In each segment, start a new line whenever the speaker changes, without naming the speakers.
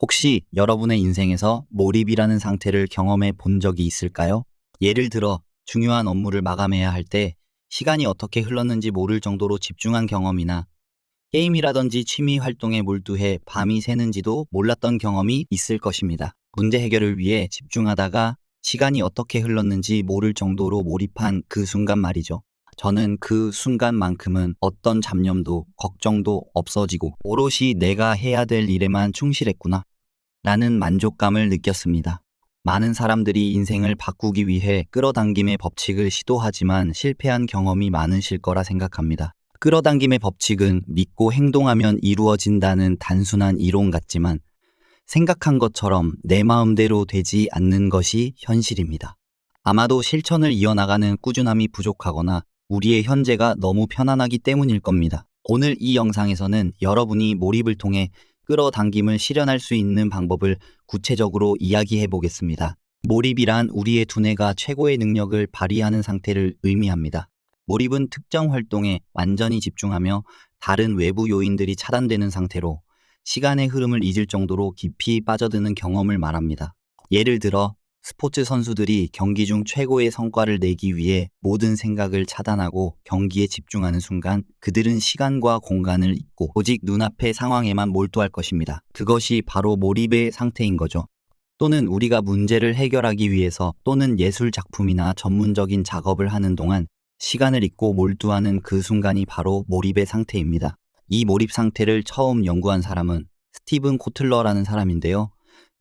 혹시 여러분의 인생에서 몰입이라는 상태를 경험해 본 적이 있을까요? 예를 들어 중요한 업무를 마감해야 할 때 시간이 어떻게 흘렀는지 모를 정도로 집중한 경험이나 게임이라든지 취미 활동에 몰두해 밤이 새는지도 몰랐던 경험이 있을 것입니다. 문제 해결을 위해 집중하다가 시간이 어떻게 흘렀는지 모를 정도로 몰입한 그 순간 말이죠. 저는 그 순간만큼은 어떤 잡념도 걱정도 없어지고 오롯이 내가 해야 될 일에만 충실했구나 라는 만족감을 느꼈습니다. 많은 사람들이 인생을 바꾸기 위해 끌어당김의 법칙을 시도하지만 실패한 경험이 많으실 거라 생각합니다. 끌어당김의 법칙은 믿고 행동하면 이루어진다는 단순한 이론 같지만 생각한 것처럼 내 마음대로 되지 않는 것이 현실입니다. 아마도 실천을 이어나가는 꾸준함이 부족하거나 우리의 현재가 너무 편안하기 때문일 겁니다. 오늘 이 영상에서는 여러분이 몰입을 통해 끌어당김을 실현할 수 있는 방법을 구체적으로 이야기해 보겠습니다. 몰입이란 우리의 두뇌가 최고의 능력을 발휘하는 상태를 의미합니다. 몰입은 특정 활동에 완전히 집중하며 다른 외부 요인들이 차단되는 상태로 시간의 흐름을 잊을 정도로 깊이 빠져드는 경험을 말합니다. 예를 들어 스포츠 선수들이 경기 중 최고의 성과를 내기 위해 모든 생각을 차단하고 경기에 집중하는 순간 그들은 시간과 공간을 잊고 오직 눈앞의 상황에만 몰두할 것입니다. 그것이 바로 몰입의 상태인 거죠. 또는 우리가 문제를 해결하기 위해서 또는 예술 작품이나 전문적인 작업을 하는 동안 시간을 잊고 몰두하는 그 순간이 바로 몰입의 상태입니다. 이 몰입 상태를 처음 연구한 사람은 스티븐 코틀러라는 사람인데요.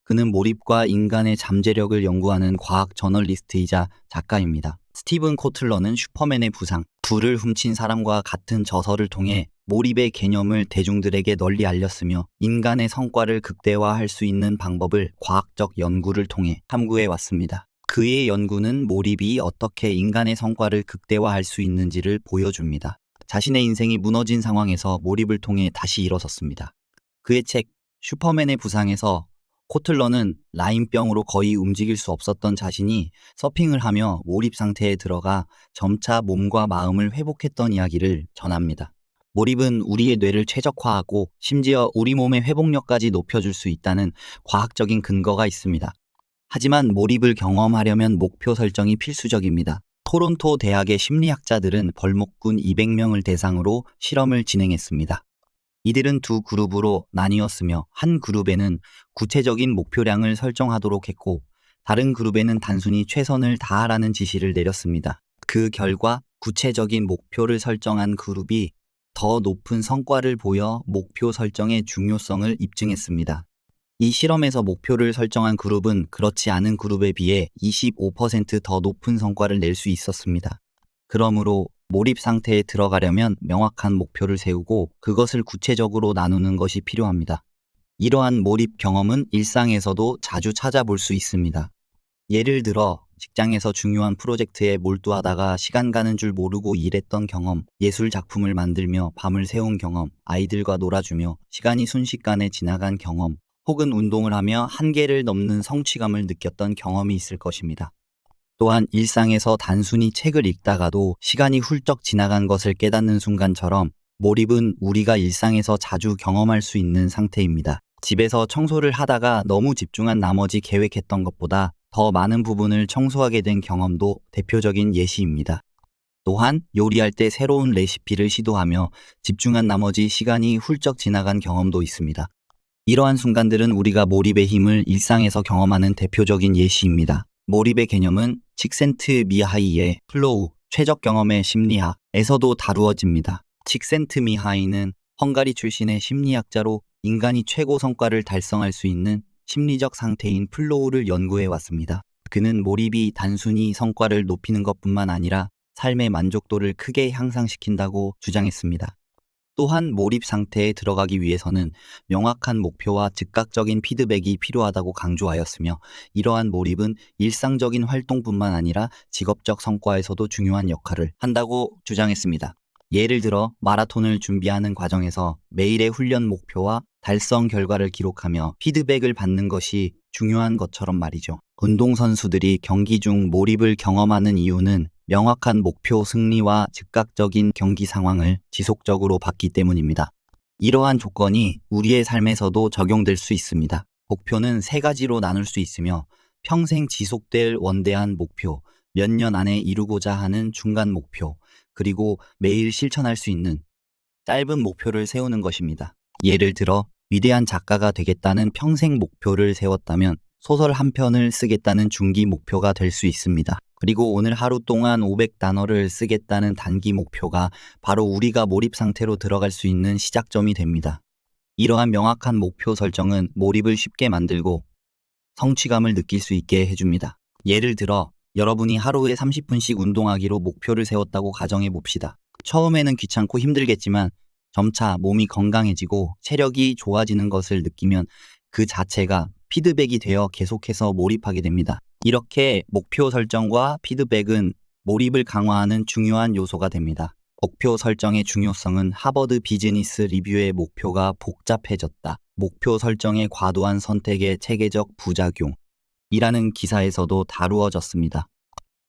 그는 몰입과 인간의 잠재력을 연구하는 과학 저널리스트이자 작가입니다. 스티븐 코틀러는 슈퍼맨의 부상, 불을 훔친 사람과 같은 저서를 통해 몰입의 개념을 대중들에게 널리 알렸으며 인간의 성과를 극대화할 수 있는 방법을 과학적 연구를 통해 탐구해 왔습니다. 그의 연구는 몰입이 어떻게 인간의 성과를 극대화할 수 있는지를 보여줍니다. 자신의 인생이 무너진 상황에서 몰입을 통해 다시 일어섰습니다. 그의 책 슈퍼맨의 부상에서 코틀러는 라임병으로 거의 움직일 수 없었던 자신이 서핑을 하며 몰입 상태에 들어가 점차 몸과 마음을 회복했던 이야기를 전합니다. 몰입은 우리의 뇌를 최적화하고 심지어 우리 몸의 회복력까지 높여줄 수 있다는 과학적인 근거가 있습니다. 하지만 몰입을 경험하려면 목표 설정이 필수적입니다. 토론토 대학의 심리학자들은 벌목군 200명을 대상으로 실험을 진행했습니다. 이들은 두 그룹으로 나뉘었으며 한 그룹에는 구체적인 목표량을 설정하도록 했고 다른 그룹에는 단순히 최선을 다하라는 지시를 내렸습니다. 그 결과 구체적인 목표를 설정한 그룹이 더 높은 성과를 보여 목표 설정의 중요성을 입증했습니다. 이 실험에서 목표를 설정한 그룹은 그렇지 않은 그룹에 비해 25% 더 높은 성과를 낼 수 있었습니다. 그러므로 몰입 상태에 들어가려면 명확한 목표를 세우고 그것을 구체적으로 나누는 것이 필요합니다. 이러한 몰입 경험은 일상에서도 자주 찾아볼 수 있습니다. 예를 들어 직장에서 중요한 프로젝트에 몰두하다가 시간 가는 줄 모르고 일했던 경험, 예술 작품을 만들며 밤을 새운 경험, 아이들과 놀아주며 시간이 순식간에 지나간 경험, 혹은 운동을 하며 한계를 넘는 성취감을 느꼈던 경험이 있을 것입니다. 또한 일상에서 단순히 책을 읽다가도 시간이 훌쩍 지나간 것을 깨닫는 순간처럼 몰입은 우리가 일상에서 자주 경험할 수 있는 상태입니다. 집에서 청소를 하다가 너무 집중한 나머지 계획했던 것보다 더 많은 부분을 청소하게 된 경험도 대표적인 예시입니다. 또한 요리할 때 새로운 레시피를 시도하며 집중한 나머지 시간이 훌쩍 지나간 경험도 있습니다. 이러한 순간들은 우리가 몰입의 힘을 일상에서 경험하는 대표적인 예시입니다. 몰입의 개념은 칙센트미하이의 플로우, 최적 경험의 심리학에서도 다루어집니다. 칙센트미하이는 헝가리 출신의 심리학자로 인간이 최고 성과를 달성할 수 있는 심리적 상태인 플로우를 연구해 왔습니다. 그는 몰입이 단순히 성과를 높이는 것뿐만 아니라 삶의 만족도를 크게 향상시킨다고 주장했습니다. 또한 몰입 상태에 들어가기 위해서는 명확한 목표와 즉각적인 피드백이 필요하다고 강조하였으며 이러한 몰입은 일상적인 활동뿐만 아니라 직업적 성과에서도 중요한 역할을 한다고 주장했습니다. 예를 들어 마라톤을 준비하는 과정에서 매일의 훈련 목표와 달성 결과를 기록하며 피드백을 받는 것이 중요한 것처럼 말이죠. 운동선수들이 경기 중 몰입을 경험하는 이유는 명확한 목표 승리와 즉각적인 경기 상황을 지속적으로 봤기 때문입니다. 이러한 조건이 우리의 삶에서도 적용될 수 있습니다. 목표는 세 가지로 나눌 수 있으며 평생 지속될 원대한 목표, 몇 년 안에 이루고자 하는 중간 목표, 그리고 매일 실천할 수 있는 짧은 목표를 세우는 것입니다. 예를 들어 위대한 작가가 되겠다는 평생 목표를 세웠다면 소설 한 편을 쓰겠다는 중기 목표가 될 수 있습니다. 그리고 오늘 하루 동안 500단어를 쓰겠다는 단기 목표가 바로 우리가 몰입 상태로 들어갈 수 있는 시작점이 됩니다. 이러한 명확한 목표 설정은 몰입을 쉽게 만들고 성취감을 느낄 수 있게 해줍니다. 예를 들어 여러분이 하루에 30분씩 운동하기로 목표를 세웠다고 가정해 봅시다. 처음에는 귀찮고 힘들겠지만 점차 몸이 건강해지고 체력이 좋아지는 것을 느끼면 그 자체가 피드백이 되어 계속해서 몰입하게 됩니다. 이렇게 목표 설정과 피드백은 몰입을 강화하는 중요한 요소가 됩니다. 목표 설정의 중요성은 하버드 비즈니스 리뷰의 목표가 복잡해졌다. 목표 설정의 과도한 선택의 체계적 부작용이라는 기사에서도 다루어졌습니다.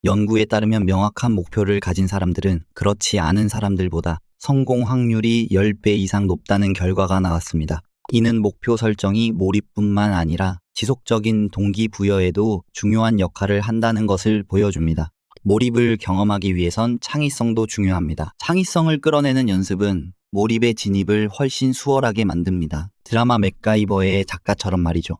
연구에 따르면 명확한 목표를 가진 사람들은 그렇지 않은 사람들보다 성공 확률이 10배 이상 높다는 결과가 나왔습니다. 이는 목표 설정이 몰입뿐만 아니라 지속적인 동기부여에도 중요한 역할을 한다는 것을 보여줍니다. 몰입을 경험하기 위해선 창의성도 중요합니다. 창의성을 끌어내는 연습은 몰입의 진입을 훨씬 수월하게 만듭니다. 드라마 맥가이버의 작가처럼 말이죠.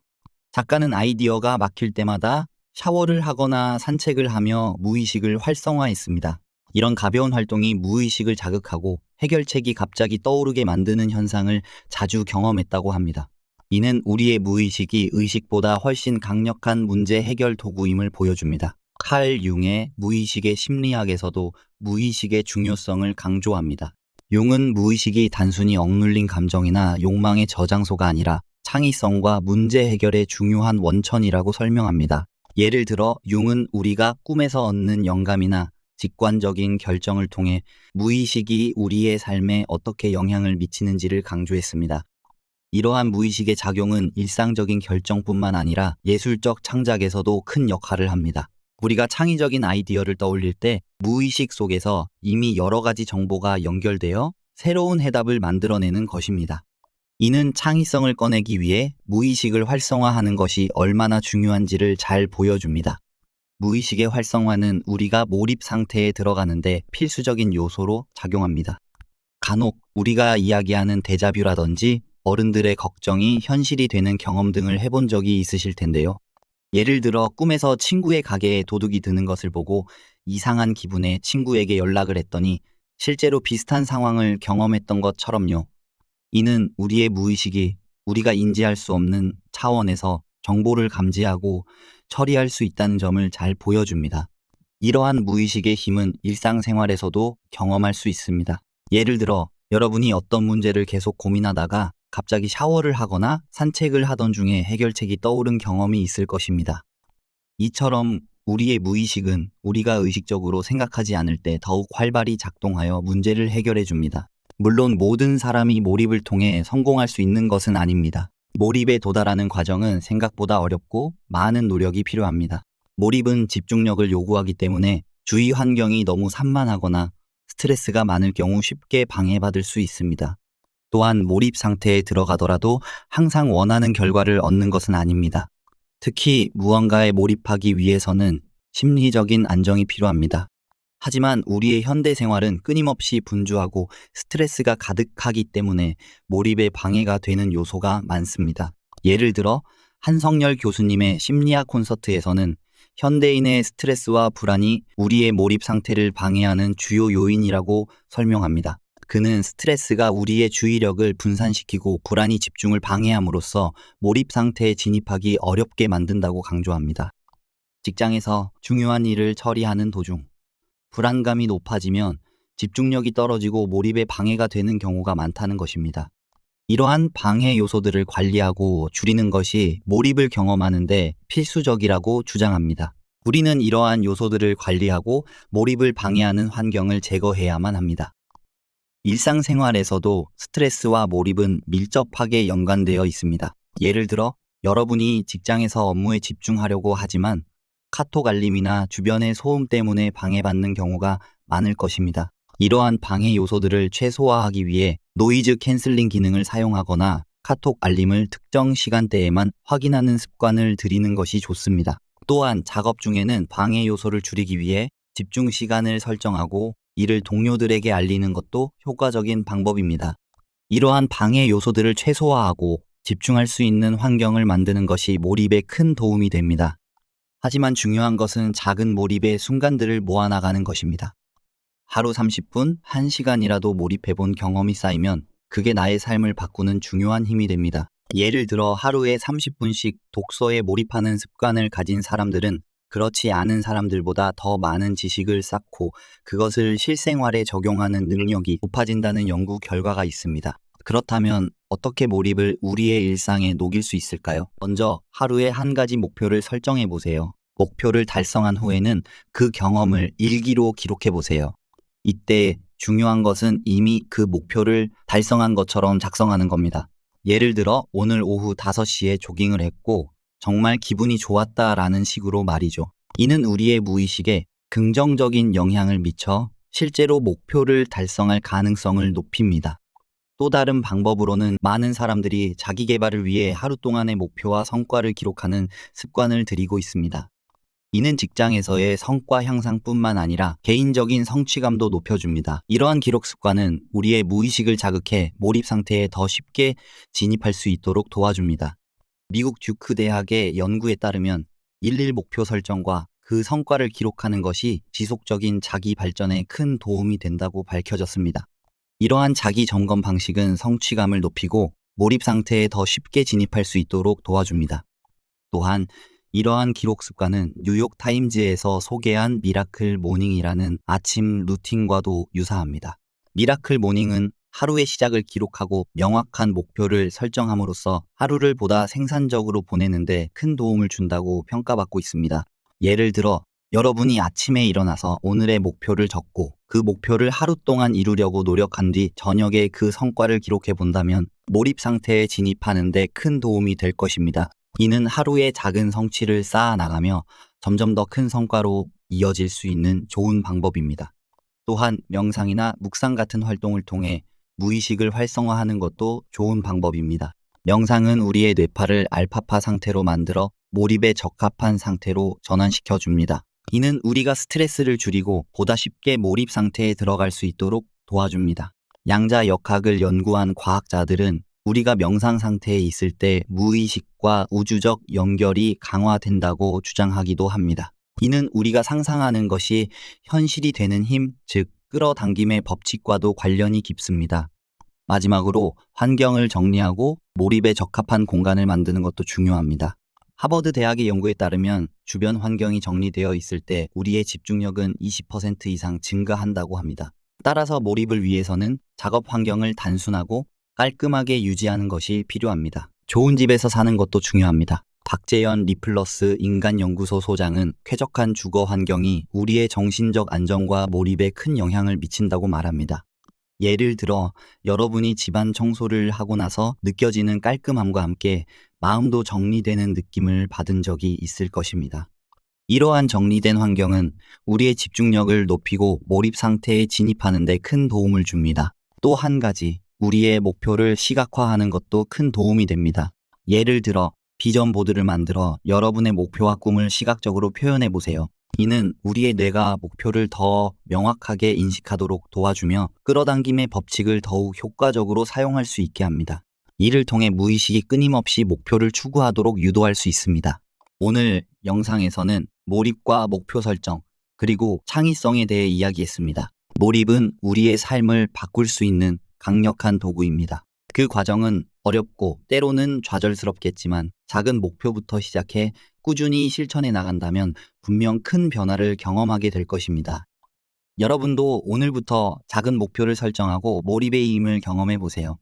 작가는 아이디어가 막힐 때마다 샤워를 하거나 산책을 하며 무의식을 활성화했습니다. 이런 가벼운 활동이 무의식을 자극하고 해결책이 갑자기 떠오르게 만드는 현상을 자주 경험했다고 합니다. 이는 우리의 무의식이 의식보다 훨씬 강력한 문제 해결 도구임을 보여줍니다. 칼 융의 무의식의 심리학에서도 무의식의 중요성을 강조합니다. 융은 무의식이 단순히 억눌린 감정이나 욕망의 저장소가 아니라 창의성과 문제 해결의 중요한 원천이라고 설명합니다. 예를 들어 융은 우리가 꿈에서 얻는 영감이나 직관적인 결정을 통해 무의식이 우리의 삶에 어떻게 영향을 미치는지를 강조했습니다. 이러한 무의식의 작용은 일상적인 결정뿐만 아니라 예술적 창작에서도 큰 역할을 합니다. 우리가 창의적인 아이디어를 떠올릴 때 무의식 속에서 이미 여러 가지 정보가 연결되어 새로운 해답을 만들어내는 것입니다. 이는 창의성을 꺼내기 위해 무의식을 활성화하는 것이 얼마나 중요한지를 잘 보여줍니다. 무의식의 활성화는 우리가 몰입 상태에 들어가는데 필수적인 요소로 작용합니다. 간혹 우리가 이야기하는 데자뷰라든지 어른들의 걱정이 현실이 되는 경험 등을 해본 적이 있으실 텐데요. 예를 들어 꿈에서 친구의 가게에 도둑이 드는 것을 보고 이상한 기분에 친구에게 연락을 했더니 실제로 비슷한 상황을 경험했던 것처럼요. 이는 우리의 무의식이 우리가 인지할 수 없는 차원에서 정보를 감지하고 처리할 수 있다는 점을 잘 보여줍니다. 이러한 무의식의 힘은 일상생활에서도 경험할 수 있습니다. 예를 들어 여러분이 어떤 문제를 계속 고민하다가 갑자기 샤워를 하거나 산책을 하던 중에 해결책이 떠오른 경험이 있을 것입니다. 이처럼 우리의 무의식은 우리가 의식적으로 생각하지 않을 때 더욱 활발히 작동하여 문제를 해결해 줍니다. 물론 모든 사람이 몰입을 통해 성공할 수 있는 것은 아닙니다. 몰입에 도달하는 과정은 생각보다 어렵고 많은 노력이 필요합니다. 몰입은 집중력을 요구하기 때문에 주위 환경이 너무 산만하거나 스트레스가 많을 경우 쉽게 방해받을 수 있습니다. 또한 몰입 상태에 들어가더라도 항상 원하는 결과를 얻는 것은 아닙니다. 특히 무언가에 몰입하기 위해서는 심리적인 안정이 필요합니다. 하지만 우리의 현대 생활은 끊임없이 분주하고 스트레스가 가득하기 때문에 몰입에 방해가 되는 요소가 많습니다. 예를 들어 한성열 교수님의 심리학 콘서트에서는 현대인의 스트레스와 불안이 우리의 몰입 상태를 방해하는 주요 요인이라고 설명합니다. 그는 스트레스가 우리의 주의력을 분산시키고 불안이 집중을 방해함으로써 몰입 상태에 진입하기 어렵게 만든다고 강조합니다. 직장에서 중요한 일을 처리하는 도중 불안감이 높아지면 집중력이 떨어지고 몰입에 방해가 되는 경우가 많다는 것입니다. 이러한 방해 요소들을 관리하고 줄이는 것이 몰입을 경험하는데 필수적이라고 주장합니다. 우리는 이러한 요소들을 관리하고 몰입을 방해하는 환경을 제거해야만 합니다. 일상생활에서도 스트레스와 몰입은 밀접하게 연관되어 있습니다. 예를 들어 여러분이 직장에서 업무에 집중하려고 하지만 카톡 알림이나 주변의 소음 때문에 방해받는 경우가 많을 것입니다. 이러한 방해 요소들을 최소화하기 위해 노이즈 캔슬링 기능을 사용하거나 카톡 알림을 특정 시간대에만 확인하는 습관을 들이는 것이 좋습니다. 또한 작업 중에는 방해 요소를 줄이기 위해 집중 시간을 설정하고 이를 동료들에게 알리는 것도 효과적인 방법입니다. 이러한 방해 요소들을 최소화하고 집중할 수 있는 환경을 만드는 것이 몰입에 큰 도움이 됩니다. 하지만 중요한 것은 작은 몰입의 순간들을 모아나가는 것입니다. 하루 30분, 1시간이라도 몰입해본 경험이 쌓이면 그게 나의 삶을 바꾸는 중요한 힘이 됩니다. 예를 들어 하루에 30분씩 독서에 몰입하는 습관을 가진 사람들은 그렇지 않은 사람들보다 더 많은 지식을 쌓고 그것을 실생활에 적용하는 능력이 높아진다는 연구 결과가 있습니다. 그렇다면 어떻게 몰입을 우리의 일상에 녹일 수 있을까요? 먼저 하루에 한 가지 목표를 설정해 보세요. 목표를 달성한 후에는 그 경험을 일기로 기록해 보세요. 이때 중요한 것은 이미 그 목표를 달성한 것처럼 작성하는 겁니다. 예를 들어 오늘 오후 5시에 조깅을 했고 정말 기분이 좋았다라는 식으로 말이죠. 이는 우리의 무의식에 긍정적인 영향을 미쳐 실제로 목표를 달성할 가능성을 높입니다. 또 다른 방법으로는 많은 사람들이 자기 개발을 위해 하루 동안의 목표와 성과를 기록하는 습관을 들이고 있습니다. 이는 직장에서의 성과 향상뿐만 아니라 개인적인 성취감도 높여줍니다. 이러한 기록 습관은 우리의 무의식을 자극해 몰입 상태에 더 쉽게 진입할 수 있도록 도와줍니다. 미국 듀크 대학의 연구에 따르면 일일 목표 설정과 그 성과를 기록하는 것이 지속적인 자기 발전에 큰 도움이 된다고 밝혀졌습니다. 이러한 자기 점검 방식은 성취감을 높이고 몰입 상태에 더 쉽게 진입할 수 있도록 도와줍니다. 또한 이러한 기록 습관은 뉴욕 타임즈에서 소개한 미라클 모닝이라는 아침 루틴과도 유사합니다. 미라클 모닝은 하루의 시작을 기록하고 명확한 목표를 설정함으로써 하루를 보다 생산적으로 보내는데 큰 도움을 준다고 평가받고 있습니다. 예를 들어 여러분이 아침에 일어나서 오늘의 목표를 적고 그 목표를 하루 동안 이루려고 노력한 뒤 저녁에 그 성과를 기록해 본다면 몰입 상태에 진입하는 데 큰 도움이 될 것입니다. 이는 하루의 작은 성취를 쌓아 나가며 점점 더 큰 성과로 이어질 수 있는 좋은 방법입니다. 또한 명상이나 묵상 같은 활동을 통해 무의식을 활성화하는 것도 좋은 방법입니다. 명상은 우리의 뇌파를 알파파 상태로 만들어 몰입에 적합한 상태로 전환시켜 줍니다. 이는 우리가 스트레스를 줄이고 보다 쉽게 몰입 상태에 들어갈 수 있도록 도와줍니다. 양자 역학을 연구한 과학자들은 우리가 명상 상태에 있을 때 무의식과 우주적 연결이 강화된다고 주장하기도 합니다. 이는 우리가 상상하는 것이 현실이 되는 힘, 즉 끌어당김의 법칙과도 관련이 깊습니다. 마지막으로 환경을 정리하고 몰입에 적합한 공간을 만드는 것도 중요합니다. 하버드 대학의 연구에 따르면 주변 환경이 정리되어 있을 때 우리의 집중력은 20% 이상 증가한다고 합니다. 따라서 몰입을 위해서는 작업 환경을 단순하고 깔끔하게 유지하는 것이 필요합니다. 좋은 집에서 사는 것도 중요합니다. 박재현 리플러스 인간연구소 소장은 쾌적한 주거 환경이 우리의 정신적 안정과 몰입에 큰 영향을 미친다고 말합니다. 예를 들어 여러분이 집안 청소를 하고 나서 느껴지는 깔끔함과 함께 마음도 정리되는 느낌을 받은 적이 있을 것입니다. 이러한 정리된 환경은 우리의 집중력을 높이고 몰입 상태에 진입하는 데 큰 도움을 줍니다. 또 한 가지, 우리의 목표를 시각화하는 것도 큰 도움이 됩니다. 예를 들어 비전 보드를 만들어 여러분의 목표와 꿈을 시각적으로 표현해 보세요. 이는 우리의 뇌가 목표를 더 명확하게 인식하도록 도와주며 끌어당김의 법칙을 더욱 효과적으로 사용할 수 있게 합니다. 이를 통해 무의식이 끊임없이 목표를 추구하도록 유도할 수 있습니다. 오늘 영상에서는 몰입과 목표 설정, 그리고 창의성에 대해 이야기했습니다. 몰입은 우리의 삶을 바꿀 수 있는 강력한 도구입니다. 그 과정은 어렵고 때로는 좌절스럽겠지만 작은 목표부터 시작해 꾸준히 실천해 나간다면 분명 큰 변화를 경험하게 될 것입니다. 여러분도 오늘부터 작은 목표를 설정하고 몰입의 힘을 경험해 보세요.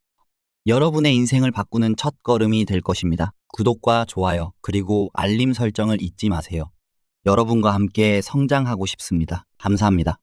여러분의 인생을 바꾸는 첫 걸음이 될 것입니다. 구독과 좋아요, 그리고 알림 설정을 잊지 마세요. 여러분과 함께 성장하고 싶습니다. 감사합니다.